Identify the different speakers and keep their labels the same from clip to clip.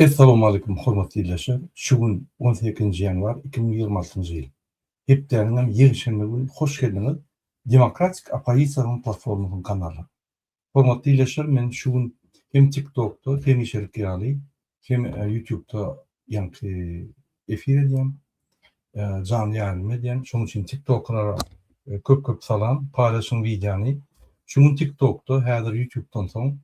Speaker 1: Assalamu alaikum hormatly dinleyijiler. Şugun 18 yanvar 2026 yıl. Hepdeniňem ýegişenme gün hoş geldiňiz. Demokratik Opozisiýanyň platformasynyň kanaly. Hormatly dinleyijiler, men şugun hem TikTok'ta hem içerik ýaly, hem YouTube'da ýanky efir edýän, jany ýaly edýän. Şonuň üçin TikTok'lara köp salam, paýlaşyň wideony. Şugun TikTok'ta häzir YouTube'dan soň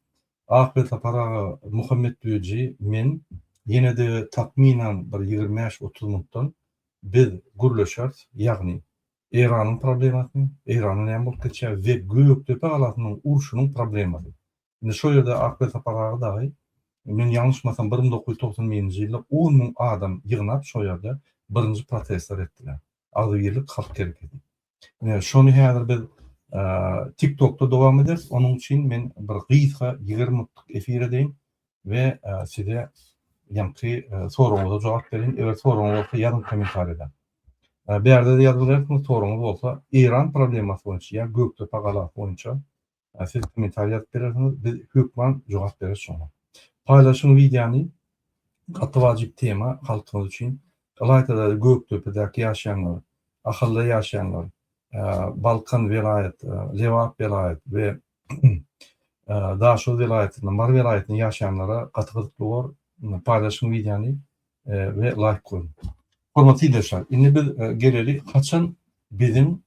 Speaker 1: Ahmet Aparaga Muhammed Düji men yine de takminen bir 25-30 minutdan biz gürleşer, ýagny Iranyň problemasyny, Iranyň näme bolup geçýär we Göktepe galasynyň urşunyň problematy. Indi şol ýerde Ahmet Aparaga dagy men ýalňyşmasam 1990-njy ýylda 10 000 adam ýygnap şol ýerde birinji protestler etdiler. Azgyrlyk halk gerekedi. Şonu häzir biz TikTok'ta dowam ederiz. Onun için men bir gysga 20 minutlyk efir edeyim we size ýanky soraňyza jogap berin. Eger soraňyz bolsa ýazgyň kommentariýda. Berde de ýazgylarsynız, soraňyz bolsa İran problemasy boýunça ýa Göktepe galasy boýunça siz kommentariýa ýazyp berersiňiz. Biz hökmen jogap bereriz şoňa. Paýlaşyň wideony gaty wajyp tema halkymyz üçin. Galaytada Göktepe'däki ýaşaýanlar, ahylly ýaşaýanlar, Balkan vilayet, Lewap vilayet ve Daşol vilayetinde, Mar vilayetinde yaşayanlara katkılıklı var, paylaşım videonu ve like koyun. Hormatly dinleyijiler, indi biz geleli haçan bizim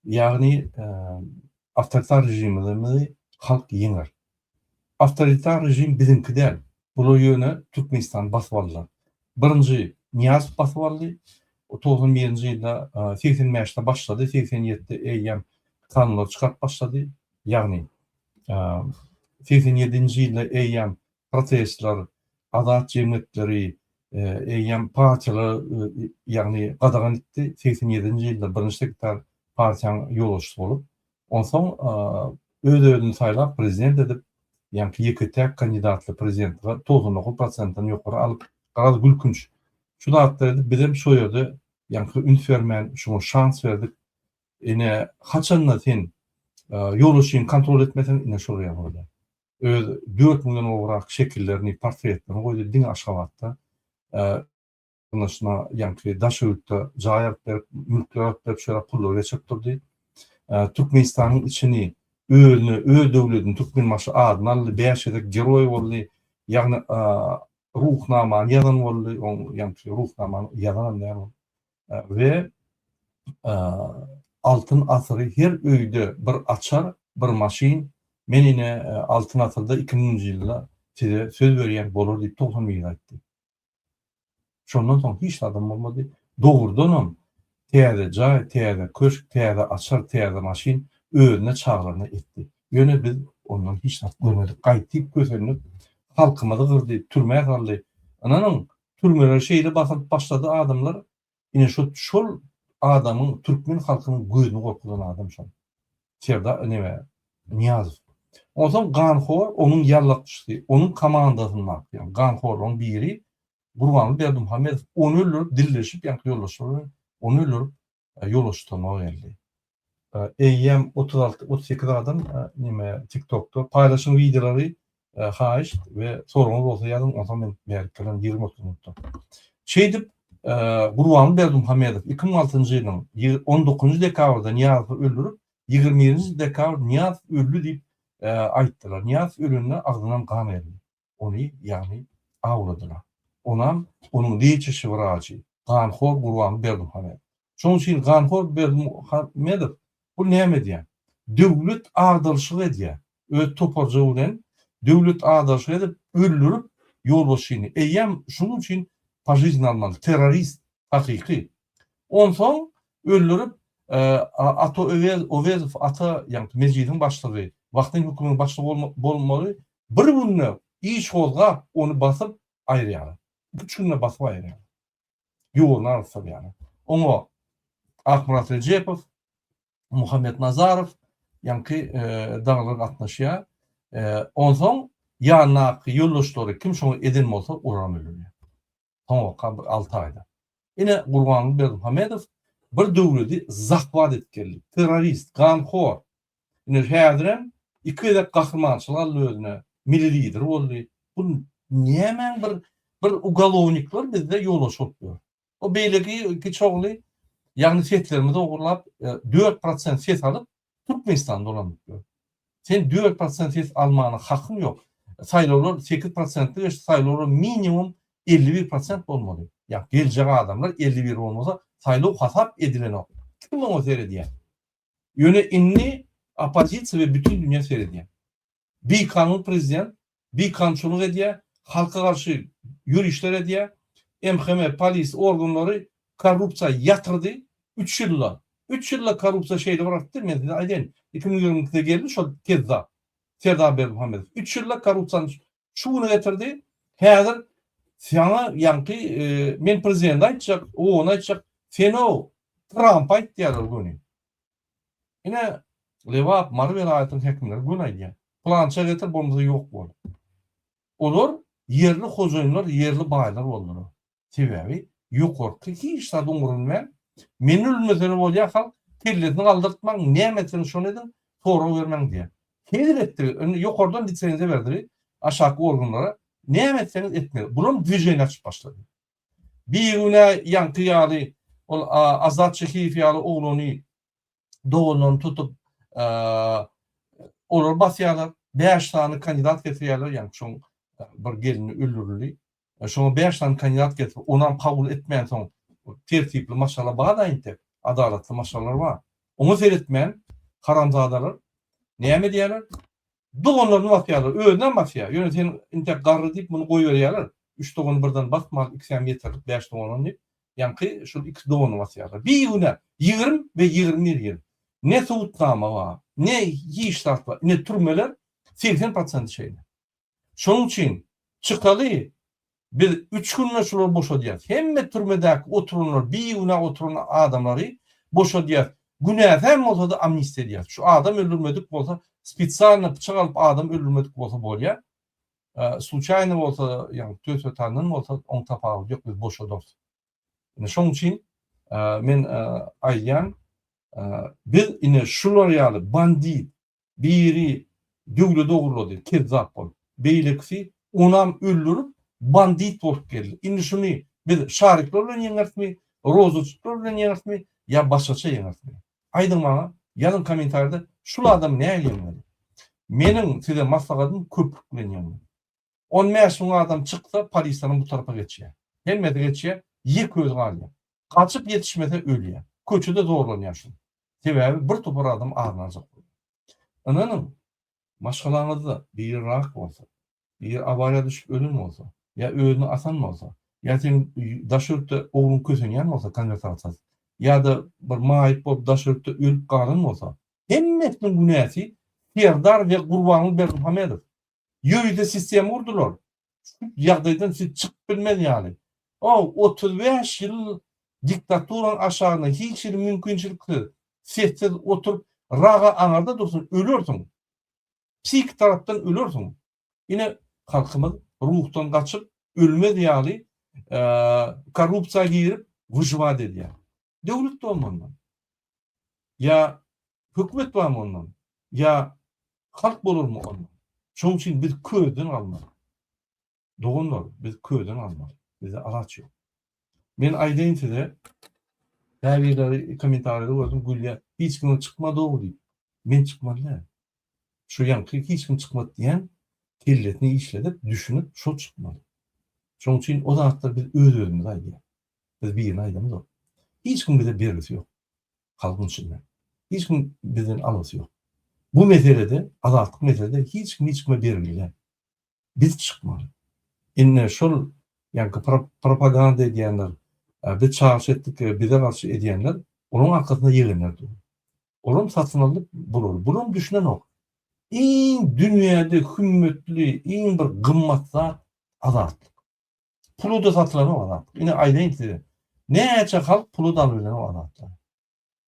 Speaker 1: ýagny awtoritar rejimimizi halk ýeňer. Awtoritar rejim bizimki däl. Bu ýöne Türkmenistan basyp aldylar. Birinji Niyaz basyp aldy. 91-nji ýylda 85-de başlady, 87-de eýýäm kanunlar çykarp başlady. Ýagny 87-nji ýylda eýýäm protestler, adat jemgyýetleri, eýýäm partiýalar ýagny gadagan etdi. 87-nji ýylda birinji sekretär partiýanyň ýolbaşçysy bolup, onsoň öz-özüni saýlap prezident edip, ýagny ýeki täk kandidatly prezidentge 99%-dan ýokary alyp, garaz gülkünç. Şu da bizim şu ýerde ýanky üns bermän, şoňa şans berdik. Ine haçanla sen ýolbaşçyny kontrol etmesen ine şol ýagda. Öz 4 milyon owrak şekillerini, portretlerini goýdy diň Aşgabatda. Anlaşma ýanky Daşöwürtde jaýap berip, mülkler berip şoňa pullar geçip durdy. Türkmenistanyň içini öz döwletini Türkmenmaşy adyny aldy, 5 ýerde geroy boldy. Ýagny ruhnama ýazan boldy, ýanky ruhnama ýazan näme we altyn asyry her öýde bir açar, bir maşin. Men ine altyn asyrda 2000-nji ýylda size söz berýän bolar diýip 90 ýyl aýtdy. Şondan soň hiç adam bolmady. Dogurdanam täze jaý, täze köşk, täze açar, täze maşin özüne çağrılany etdi. Ýöne biz ondan hiç narsa görmedik. Gaýtyp götürünip halkymyzy gyrdy, türmäge saldy. Ananyň türmeler şeýle basyp başlady adamlar. Ine şol adamyň türkmen halkynyň gözüni gorkudan adam şol. Şerda näme Niyaz. Onsoň Ganhor onuň ýarlakçysy, onuň komandasyny alýan. Ganhorlyň biri Gurbanly Berdimuhammedow onu öldürüp dilleşip ýanky ýoldaşlar onu öldürüp ýoldaştyrmaga geldi. Eýýäm 36-38 adam näme TikTok'ta paýlaşyň videolary haýyş we soraňyz bolsa ýazyň, onsoň men berkelen 20 minutda. Şeýdip Gurbanly Berdimuhammedow 2006-njy ýylyň 19 dekabrda Niyazy öldürüp 20 dekabr Niyaz öldü diýip aýtdylar. Niyaz ölüne agzyndan gan geldi. Ony ýagny awladylar. Onam onuň liçesi wraçy Ganhor Gurbanly Berdimuhammedow. Şoň üçin Ganhor Berdimuhammedow bu näme diýär? Döwlet agdalşyk edýär. Öz toparjy bilen döwlet agdalşyk edip öldürüp ýolbaşçyny. Eýýäm şonuň üçin pajyzny almaly, terrorist hakyky. Onsoň öldürüp Ato Övezow ata ýanky mezgidiň başlygy, wagtyň hökümetiň başlygy bolmaly. Bir günne iş golga onu basyp aýrýar. 3 günne basyp aýrýar. Ýoluna alsa ýani. Oňa Ahmet Rejepow, Muhammed Nazarov ýanky daglar gatnaşýar. Onsoň ýanyňky ýoldaşlary kim şoňa eden bolsa uran ölýär. Soňka 6 aýda. Ine Gurbanly Berdimuhammedow bir döwleti zahwat etkenlik, terrorist, Ganhor. Ine häzirem 2 de gahrmançylyk özüne milli lider boldy. Bu näme bir bir ugalovnikler bizde yola soktu. O beylegi ki çoğulu yani setlerimizi uğurlap 4% set alıp Türkmenistan'da dolanıp. Sen 4% ses almana hakkın yok. Sayılar 8%'lik sayılar minimum 51% olmalı. Ya gelecek adamlar 51 olmasa sayılar hasap edilen o. Kim onu seyrediyor? Yönetimli opozisiya ve bütün dünya seyrediyor. Bir kanun prezident, bir kanunçuluk ediyor, halka karşı yürüyüşler ediyor. MHM, polis organları korrupsiya yatırdı 3 yılla. 3 yılla korrupsiya şeyde bıraktı. Mesela ayden 2020'de geldi şu keza. Serdar Bermuhamedov. 3 yılla korrupsiyanın şuunu getirdi. Hazır sana yankı men prezident aytacak, o ona aytacak. Sen o Trump ayt diyorlar bunu. Yine Levap Marvel ayetinin hekimleri bunu aytıyor. Plança getir bolmasa yok bol. Olar yerli hocaynlar, yerli baylar bollar. Sebebi yukarı hiç tadı umurunmen. Menül mesele bolýar halk kelletini aldırtmak, nämetini şonu edin, soru vermem diye. Kedir etti, yukarıdan litsenziya verdi, aşağı organlara. Nämetseniz etmedi. Bunun düjeni açıp başladı. Bir güne yankı ýaly, ol Azat Çekiýew ýaly oğluny doğundan tutup olar basýarlar. 5 tane kandidat getirýärler, ýani şoň bir gelini öldürüldü. Şoňa 5 tane kandidat getirip, onam kabul etmeýän soň tertipli maşallah bada inte adalatly maşallar bar. Onu seyretmeýän haramzadalar näme diýerler? Dogonlaryny basýarlar, özünden basýar. Ýöne sen inte garry diýip muny goýberýärler. 3 dogony birden basmaly 2 sen getirip 5 dogony diýip, ýani şol 2 dogony basýarlar. Bir güne 20 ve 21 ýyl. Ne suwutnama bar, ne ýyşdart bar, ne türmeler 80% şeýle. Şonuň üçin çykaly biz 3 günle şular boşadýar. Hemme türmedäki oturumlar, bir güne oturan adamlary boşadýar. Günäs hem bolsa da amnistiýa edýär. Şu adam öldürmedik bolsa, spesialny bıçak alıp adam öldürmedik bolsa bolýar. Случайно bolsa, ýani töse tanyn bolsa, oň tapagy ýok, biz boşadýar. Şoň üçin men aýdýan, biz ine şular ýaly bandit, biri döwlet ogurlady, kezzap bol. Beýlekisi onam öldürüp bandit bolup geldi. Indi şunu biz şarikler bilen ýeňersmi, rozutçuklar bilen ýeňersmi, ýa başgaça ýeňersmi? Aýdyň maňa, ýazyn kommentarda şul adam näme ýeňmeli? Meniň size maslahatym köpük bilen ýeňmeli. 10 ýaşlyk adam çyksa polisden bu tarafa geçýär. Hemmeti geçýär, ýek göz galýar. Kaçıp yetişmese ölýär. Köçede zorlanýar şu. Sebebi bir topar adam arnajak. Ananyň maşgalaňyzda bir rak bolsa, bir awariýa düşüp ölüm bolsa, ya özünü atan bolsa, ya sen daşörtde oğlun kösenýän bolsa konversatsiýa, ya da bir maýyp bolup daşörtde ölüp galyn bolsa, hemmetiniň günäsi Serdar we Gurbany Bermuhamedov. Ýöýde sistem urdular. Ýagdaýdan siz çykyp bilmedi ýaly. O 35 ýyl diktaturan aşagyna hiç bir mümkinçilik sessiz oturup raga aňarda dursun, ölürsiň. Psik tarapdan ölürsiň. Ine halkymyz ruhtan kaçıp ölmedi ýaly korrupsiýa girip wyjwat edýär. Döwlet de olmadan. Ya hökümet barmy ondan? Ya halk bolurmy ondan? Şoň üçin biz köýden almaly. Dogonlar biz köýden almaly. Bize araç ýok. Men aýdyn size täbirleri kommentarlarda gördüm, gülýär. Hiç kim çykmady o diýip. Men çykmadym. Şu ýanky hiç kim çykmady diýen kelletini işledip, düşünüp, şo çıkmalı. Şoň üçin o zatda biz öz-özümüz aýdýar. Biz birini aýdymyz o. Hiç kim bize bergisi ýok. Halkyň içinden. Hiç kim bizden alasy ýok. Bu meselede, azatlyk meselede hiç kime berilýär. Biz çykmaly. Inne şol ýa-ni propaganda edýänler, biz çağrış etdik, bize garşy edýänler, onuň arkasynda ýegenler dur. Olum satyn alyp bolur. Bunun düşünen ok. Dünýäde hümmetli, bir gymmat zat azatlyk. Pulu da satylan o azatlyk. Ine aýdyn size. Näçe halk pulu da bilen o azatlyk.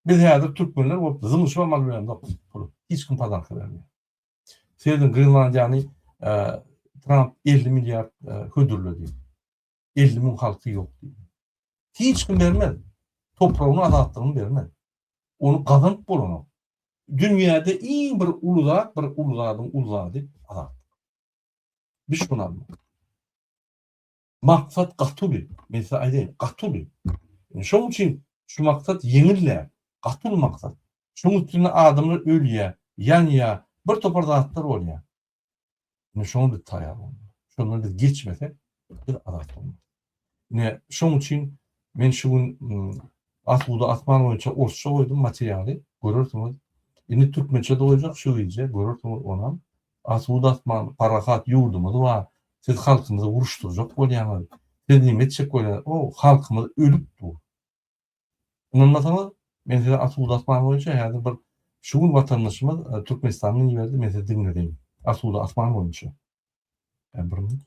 Speaker 1: Biz häzir türkmenler bolup zymyşma mal bilen pulu. Hiç kim pazarlyk bermiyor. Seýdin Grenlandiýany Trump 50 milyar hödürledi. 50 min halky ýok diýdi. Hiç kim bermedi. Topragyny azatlygyny bermedi. Onu kazanıp bolany. Dünýäde bir uluzat, bir uluzadyň uluzady azatlyk. Biz şunu maksat gatyly. Men size aýdaýyn, gatyly. Şoň üçin şu maksat yeňiller, gatyl maksat. Şoň üçin adamlar ölýär, ýanýar, bir topar zatlar bolýar. Şoň bir taýar bolýar. Şondan biz geçmesek bir adat bolmaz. Şoň üçin men şu gün Asuda atman boýunça orçça goýdum materialy. Görürsüňiz. Indi türkmençe de goýjak şu ýyje, görürsüňiz onam. Asuda atman parahat ýurdumyz wa siz halkymyzy uruşturjak bolýanlar. Dediğim etçek bolýar. O halkymyz ölüp dur. Anlamadyňyz? Men size Asuda atman boýunça häzir bir şu gün watandaşymyz Türkmenistanyň ýerinde men size dinledim. Asuda atman boýunça. Bir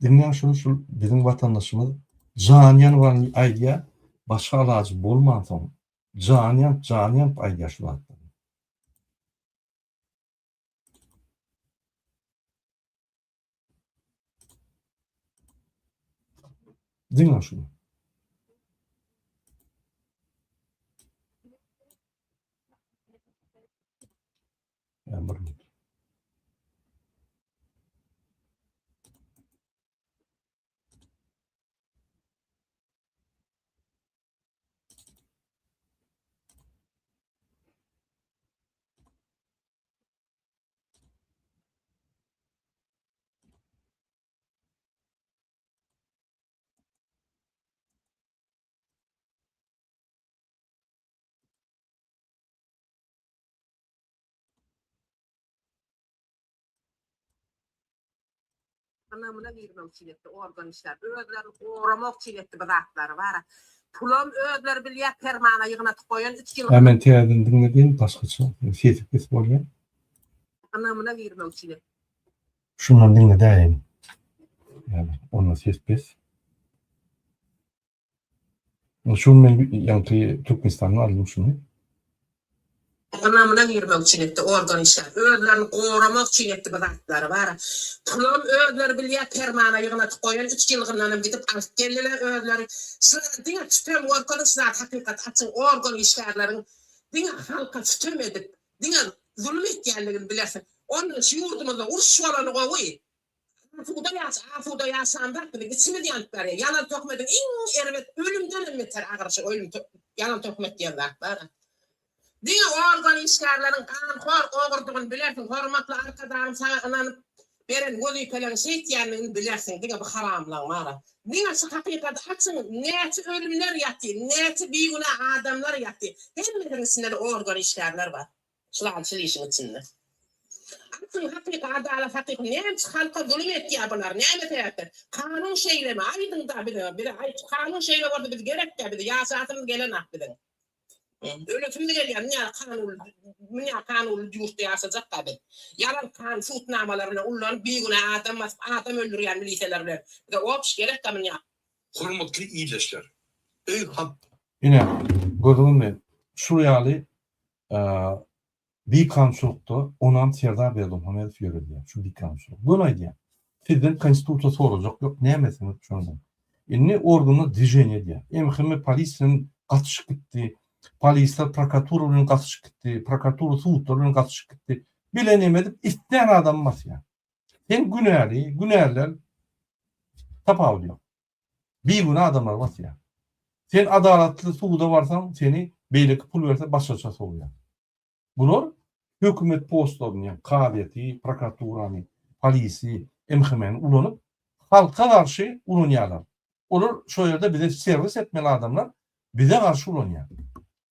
Speaker 1: dinleyen şu bizim watandaşymyz Janyan var aýdýar, başga ilajy bolmansoň Janyan aýdýar şu wagtda. Dinle şunu. Bir
Speaker 2: anamına vermek çiletti organ işler. Özleri uğramak çiletti bu zatları var. Pulum özleri bilýär permana ýygnatyp goýan 3 ýyl.
Speaker 1: Hemen teýärden dinledin başgaça sesip kes bolýar.
Speaker 2: Anamına vermek çiletti.
Speaker 1: Şundan dinledäýin. Yani onu sespes. Şu men ýa-ni Türkmenistanyň alym şunu.
Speaker 2: Anamına vermek çiletti organ işler. Özlerini uğramak çiletti bu zatları var. Pulum özleri bilýär permana ýygnatyp goýan 3 ýylgyndan gidip alyp geldiler özleri. Şuna diňe tutam organ işler hakykat açyk organ işlerleriň diňe halka tutam edip diňe zulüm etýänligini bilersin. Onu şu ýurdumyzda uruş bolany gowy. Afuda ýaşandak bilen içimi diýanlar. Ýalan tökmedin iň erwet ölümden beter agyrşy ölüm ýalan tökmek diýenler bar. Diňe organ işlerleriň kan ogurdygyny bilersin. Hormatly arkadarym sana ananyp beren gözi kelen şeýtýanlygyny bilersin. Diňe bu haramlyk bar. Diňe şu hakykat açyň näçe ölümler ýatdy, näçe beýguna adamlar ýatdy. Hemmelerinde organ işlerler bar. Şular çylýyşyň içinde. Hakykat adalet hakykat näçe halka zulüm etýär bular, näme etýär? Kanun şeýleme aýdynda bir kanun şeýle boldy biz gerekde biz ýaşatymyz gelen akdyň. Öletimde gelýär näme kanun ýurtda ýaşajak tabi. Yalan kan şutnamalaryna ullanyp beýguna adam öldürýän milisiýalar bilen. Bir de opş gerek tabi ýa.
Speaker 3: Hormatly iýleşler. Ey hap.
Speaker 1: Ine gördüňmi? Şu ýaly bir kançlukda onam Serdar Berdimuhamedow ýöredýär. Şu bir kançluk. Bunu aýdýar. Sizden konstitusiýa sorajak ýok, nämesin şondan. Indi organy dijeniýe diýär. Emhimi polisiýanyň gatyşyp gitdi. Polisler prokuratura bilen gatyşyp gitdi. Prokuratura suwtlar bilen gatyşyp gitdi. Bilen emedip isleýän adam masýa. Sen günärler tapawul ýok. Bir guna adamlar masýa. Sen adalatly suwda barsaň, seni beýleki pul berse başgaça soňýar. Bular hökümet postlaryny, kadyety, prokuraturany, polisi, emhimeni ulanyp halka garşy ulanýarlar. Olar şo ýerde bize servis etmeli adamlar bize garşy ulanýar.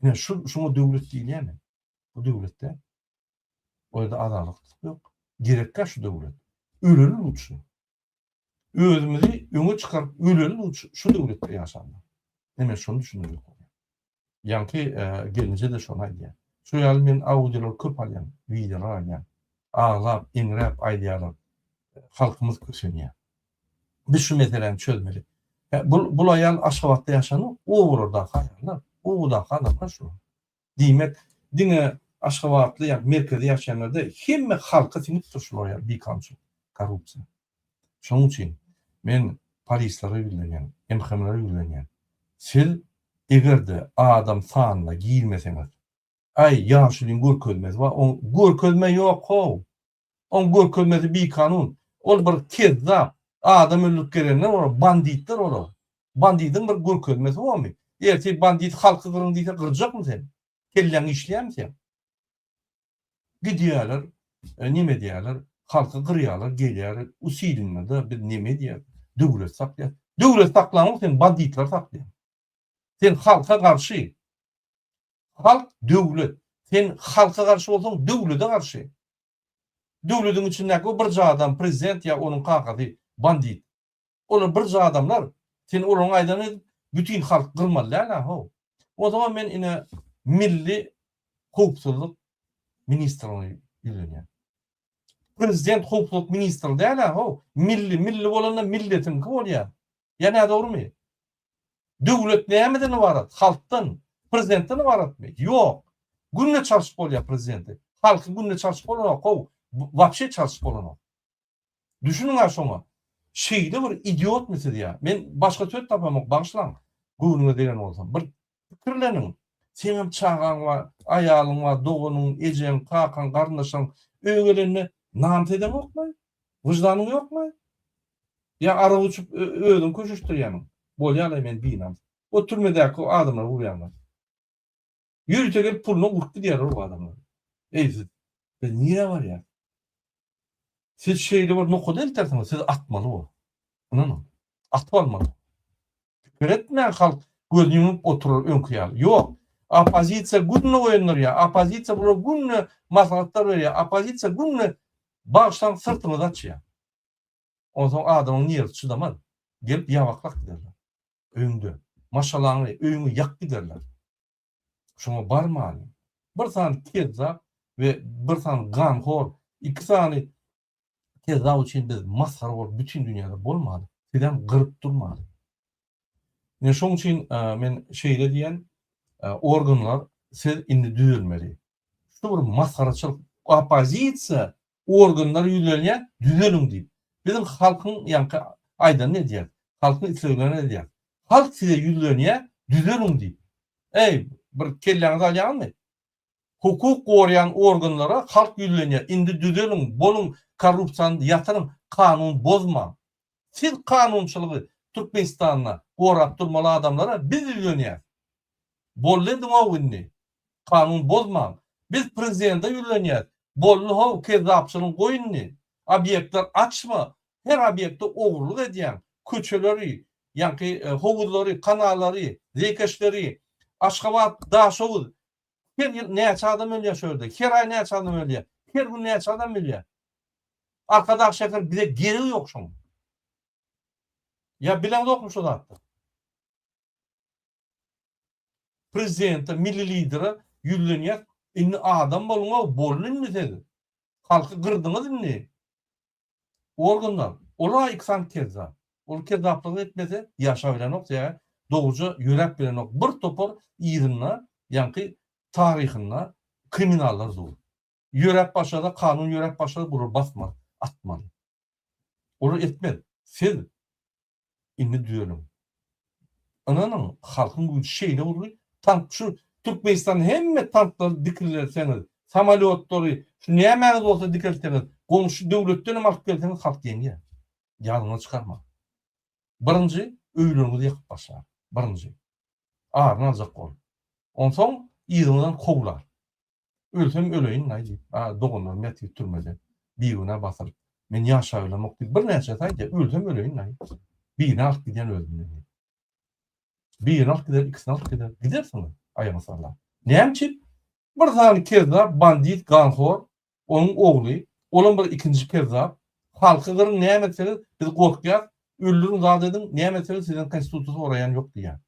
Speaker 1: Ine şunu döwlet diýilýärmi? Bu döwletde orada adalet ýok. Gerekkä şu döwlet. Öleli uçsun. Özümüzi öňe çykaryp öleli uçsun. Şu döwletde ýaşanlar. Hemen şunu düşünýär. Ýa-ni gelince de şonu aýdýar. Şu ýaly men audiolar köp alýan, videolar alýan. Ağlap, inrep aýdýarlar. Halkymyz köşenýär. Biz şu meseleni çözmeli. Bu aýal Aşgabatda ýaşany, o burada haýarlar. O da adamlar şu. Diýmek, diňe Aşgabatly ýa merkezde ýaşaýanlarda hemme halka sinip turşulýar bir kançy korrupsiýa. Şoň üçin men polislere bildirýän, emhemlere bildirýän. Siz egerde adam sanyna giýilmeseňiz, ay ýaşylyň görkezmez we on görkezme ýok ho. On görkezmesi bir kanun. Ol bir kezzap, adam öldürüp gelenler ora, banditler ora. Bandidin bir görkezmesi bolmy. Erti bandit halky gyryn diýse gyrjak sen? Kelleň işleýärmi sen? Gidiýärler, nime diýerler? Halky gyrýarlar, gelýärler, usilinmede bir nime diýer? Döwlet saklaýar. Döwlet saklanyp sen banditler saklaýar. Sen halka garşy. Halk döwlet. Sen halka garşy bolsaň döwlete garşy. Döwletiň içindäki bir adam prezident ya onuň kakaty bandit. Olar bir adamlar sen olaryň aýdany bütün halk gyrmalylar ha. O zaman men ine milli howpsuzlyk ministrliğine ýülenýär. Prezident howpsuzlyk ministri däl ha. Milli bolanda milletin kim bolýar? Ýa-ni dogrymy? Döwlet nämeden ibarat? Halkdan, prezidentden ibaratmy? Ýok. Günne çalyşyp bolýar prezidenti. Halky günne çalyşyp bolanok, wapşe çalyşyp bolanok. Düşünün ha şoňa. Şeýle bir idiot mesele ýa. Men başga söz tapamak başlaň. Göwnüňe degen bolsam, bir pikirleniň. Senem çağaň we aýalyň we dogunyň, ejeň, kakan, garyndaşyň öýgelenini nam edemokmy? Wyjdanyň ýokmy? Ya ara uçup öýdüň köşüşdirýäň. Bolýar men biýnam. O türmedäki adamlar urýanlar. Ýürüte gelip pulunu urupdy diýer o adamlar. Siz niye var ya? Siz şeýle bir nokada eltersiňiz, siz atmaly o. Ananı. Atmaly. Öğretmen halk gözünü yumup oturur öňküýär. Ýok. Opozisiýa günne oýanlar ya. Opozisiýa bu günne maslahatlar berýär. Opozisiýa günne başdan sırtını açýar. Ondan adamın niýeti çydamaz. Gelip ýawaklak giderler. Öňde. Maşalaňy öňü ýak giderler. Şoňa barmaly. Bir san kezzap ve bir san ganhor, iki sany kezzap üçin biz masara bolup bütün dünýäde bolmady. Sizden gyryp durmady. Ne şoň üçin men şeýle diýen organlar siz indi düzelmeli. Şu bir masaraçylyk opozisiýa organlar ýülenýär, düzeliň diýip. Bizim halkyň ýanky aýdan ne diýer? Halkyň isleglerine ne diýer? Halk size ýülenýär, düzeliň diýip. Ey, bir kelläňizi alýarmy? Hukuk gorayan organlara halk ýülenýär, indi düzeliň, boluň, korrupsiýany ýatyryň, kanun bozma. Siz kanunçylygy Türkmenistanyna gorap durmaly adamlara biz ýülenýär. Bolly dymawynny. Kanun bozma. Biz prezidente ýülenýär. Bolly how kezzapçylyk goýunny. Obyektler açma. Her obyekte oğurluk edýän köçeleri, ýanky howuzlary, kanallary, zekeşleri, Aşgabat, Daşow, her ýyl näçe adam ölýär şöyle. Her aý näçe adam ölýär. Her gün näçe adam ölýär. Arkadaş şeker bize geri ýok şoň. Ya bilen dokmuş o da. Prezidenti, milli lideri ýülenýär. Inni adam bolmagy bolunmy dedi. Halky gyrdyňyz organlar. Ola iksan kezzap. Ol kezzaplyk etmese ýaşa bilenok ýa doğruca ýörek bilenok bir topar ýerine ýanky taryhyna kriminallar zor. Ýörek başada kanun ýörek başada burur basma, atmaly. Onu etmeli. Siz inni düýelim. Ananyň halkyň bu şeýle boldy. Tank şu Türkmenistan hemme tanklar dikilseňiz, samolyotları şu näme bolsa dikilseňiz, goňşy döwletden hem alyp gelseňiz halk diýenýär. Ýalyna çykarma. Birinji öýlerinizi ýakyp başlar. Birinji. Arna aljak bol. Onsoň ýygyňdan kowlar. Ölsem öleýin näýdi? Dogunlar meti türmede. Biýüne basyryp. Men ýaşa bilenok diýip bir näçe taýdy. Ölsem öleýin näýdi? Biýine alyp giden öldüm. Biýine alyp gider, ikisini alyp gider. Gidersiňiz aýamasalar. Näçe? Bir zany kezzap, bandit, ganhor, onun ogly, olan bir ikinji kezzap, halky gyryn näme etseniz biz gorkýar, öldürün zat edin, näme etseniz sizin konstitusiýa orayan ýok diýär.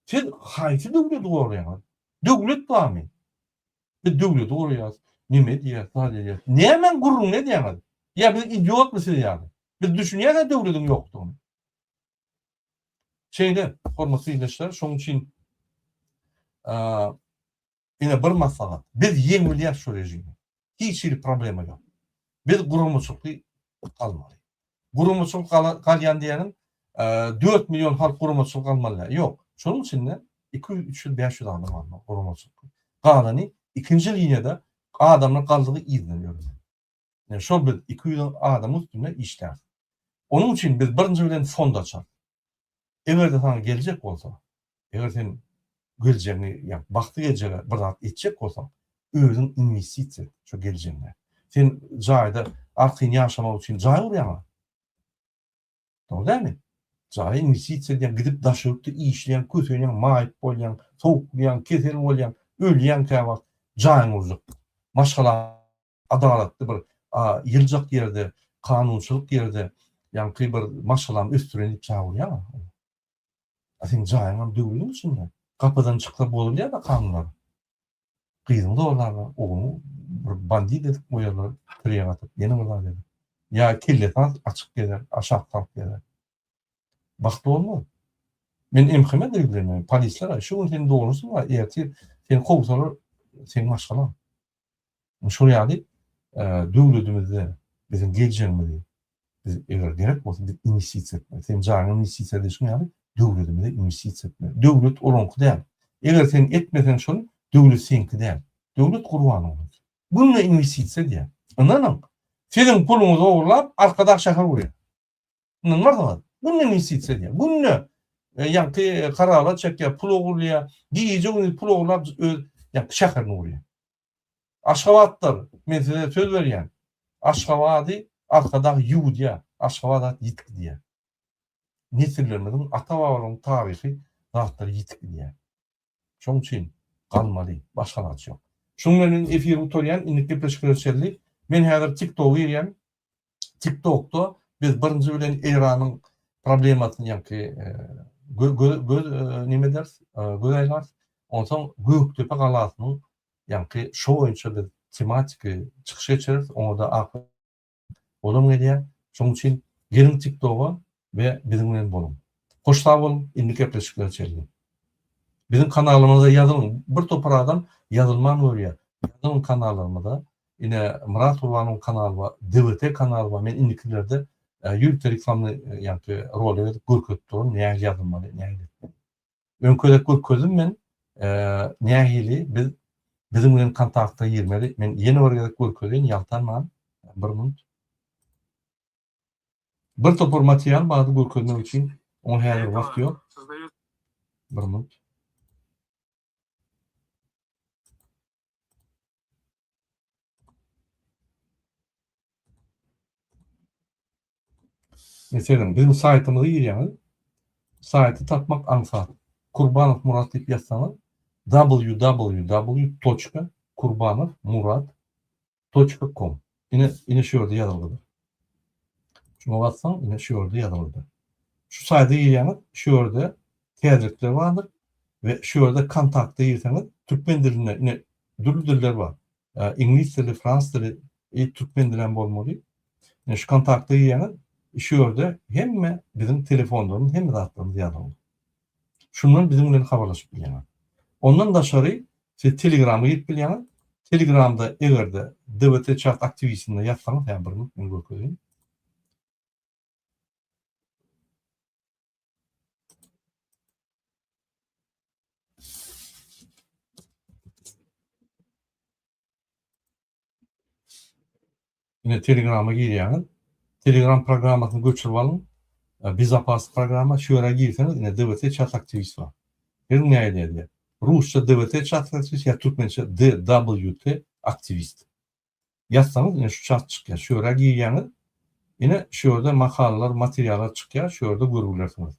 Speaker 1: Siz haýsy döwlet goraýar? Döwlet barmy? Biz döwlet goraýar. Nime diýär, sadece. Näme gurrun ne diýär? Ya biz idiot mysyz ýa-ni? Biz düşünýär döwletiň ýokdugyny. Şeýle, hormatly dinleýişler, şoň üçin ine bir maslahat. Biz ýeňilýär şu rejimi. Hiç bir problema ýok. Biz gurulmuşlukly kalmaly. Gurulmuşluk kalýan diýenim 4 milyon halk gurulmuşluk almaly. Ýok. Şonuň üçin 200-300-500 adam var gurulmuşluk. Galany ikinji liniýada adamlar kaldygy izlenýär. Şol biz 200 adam üstüne işler. Onun için biz birinci bilen fond açar. Eger de sana gelecek olsa, eger sen geleceğini, yani baktı geleceğine bir zat etecek olsan, özün investisiya şu geleceğine. Sen jayda artık yaşamak için jay urýama. Doğru değil mi? Jay investisiya diýen gidip daşypdy işleyen, köseýän, maýyp bolýan, sowuklayan, kesel bolýan, ölýän käwak jaýyň urjak. Maşgala adalatly bir ýyljak ýerde, kanunçylyk ýerde, ýani bir maşgalanın üstüne çağırýar. Sen jaýyň döwlüň içinde. Kapıdan çıksa bolýar da kanunlar. Gyzyň doğrularla oňu bir bandit edip goýarlar, tirýe atyp, ýene bolar dedi. Ya kelletan açyk geler, aşak tarap geler. Bakty bolma. Men emhime degildim, polisler şu sen doğrusun wa erti sen kowsalar sen maşgalan. Şol ýaly döwletimizde bizim geleceğimizi biz eger gerek bolsa biz investisiya etmek. Sen jaýyň investisiya edişiň ýaly döwletimizde investisiya etmek. Döwlet olanky däl. Eger sen etmesen şonu döwlet senki däl. Döwlet gurban olur. Bununla investisiya diýär. Anladın? Senin puluňyzy ogurlap arkada şahar urýar. Bunun var. Bununla investisiya diýär. Bununla ýa-ni karala çekýär, pul ogurlaýar, diýje pul ogurlap ýa şaharyny urýar. Aşgabatlar, men size söz berýän. Aşgabady arkada ýuwdýa, Aşgabat ýitki diýär. Nesillerimiziň ata-babalaryň taryhy zatlary ýitki diýär. Şoň üçin galmaly, başga naçy ýok. Şoň meniň efir utorýan indiki peşkeşerlik. Men häzir TikTok ýerýän. TikTokda biz birinji bilen Iranyň problemasyny ýa-ni nime ders? Göz aýlar. Onsoň Göktepe galasynyň ýa-ni şo boýunça biz tematiki çykyş geçiriz. Onda olam gelýär. Şoň üçin gelin TikTok'a ve bizim bilen bolun. Hoşsag bolun, indiki peşkeşerlik. Bizim kanalımıza yazılın. Bir topar adam yazılman görüyor. Yazılın kanallarımızda yine Murat Urban'ın kanalı var, DVT kanalı var. Men indikilerde yürüte reklamlı yani rol edip görküp durun. Neye yazılmalı, neye edip. Önkörek görközüm men neye bizim bilen kontakta girmeli. Men yeni oraya görközün yaltanman. Bir minut. Bir topar material bazı görközmek için on her vakti yok. Bir minut. Mesela bizim saytımızı girýäňiz. Saýty tapmak ansat. Kurbanov Murat diýip ýazsaňyz www.kurbanovmurat.com ine şu ýerde ýazyldyr. Şuna bassaň ine şu ýerde ýazyldyr. Şu saýta girýäňiz, şu ýerde tercihler bardyr ve şu ýerde kontakta girseňiz türkmen dilinde ine dürli diller bar. İnglis dili, Frans dili, türkmen dilen bolmaly. Ine şu kontakta girýäňiz şu ýerde hemme bizim telefonlarymyz hemme zatlarymyz ýazyldy. Şundan bizim bilen habarlaşyp bilýär. Ondan daşary siz Telegram'a gidip bilýär. Telegram'da egerde DVT chat aktivistinde ýazsaňyz, ýa birini men görkezýän. Yine Telegram'a girýär. Telegram programmasyny göçürip alın. Bizapasy programma şu ýere girseňiz ine DVT chat aktivist bar. Her näme diýär? Rusça DVT chat aktivist ýa türkmençe DWT aktivist. Ýazsaňyz ine şu chat çykýar. Şu ýere girýäňiz ine şu ýerde makalalar, materiallar çykýar. Şu ýerde görülersiňiz.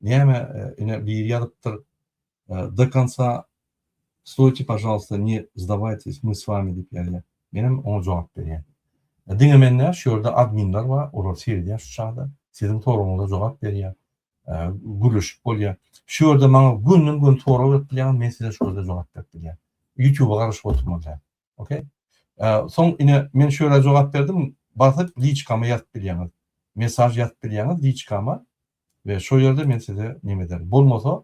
Speaker 1: Näme ine bir ýazypdyr. До конца стойте, пожалуйста, не сдавайтесь, мы с вами diýip ýerler. Menim ona jogap berýän. Diňemenler şu ýerde adminler bar, olar seýredýär şu çagda. Sizin toruňyza jogap berýär. Gülüşip bolýar. Şu ýerde maňa gün torap etdiler, men size şu ýerde jogap berýär. YouTube'a garaşyp oturmalar. Okay? Soň ine men şu ýerde jogap berdim, basyp liçkama ýazyp berýär. Mesaj ýazyp berýär liçkama we şu ýerde men size neme derim. Bolmasa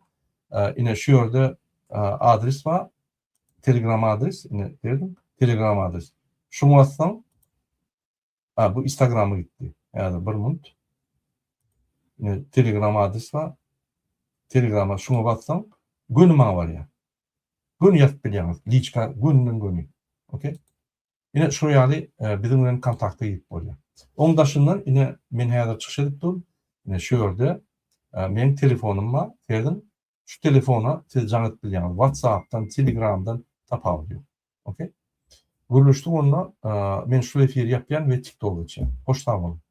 Speaker 1: ine şu ýerde adres bar. Telegram adres ine berdim. Telegram adres. Şunu bassaň bu Instagram'a gitti. Yani bir minut. Telegram adres var. Telegram'a şuna bassaň gönüm var ya. Gün ýazyp bilýäňiz. Liçka günden gönü. Okay? Yine şu ýaly bizim bilen kontakta gidip bolýar. Oň daşyndan yine men häzir çykyş edipdim. Yine şu ýerde meň telefonuma berdim. Şu telefona siz jaňat bilýän WhatsApp'tan, Telegram'dan tapa alýar. Okey? Gürleşdik onunla men şu efir yapýan we TikTok açýan. Hoş sag bolun.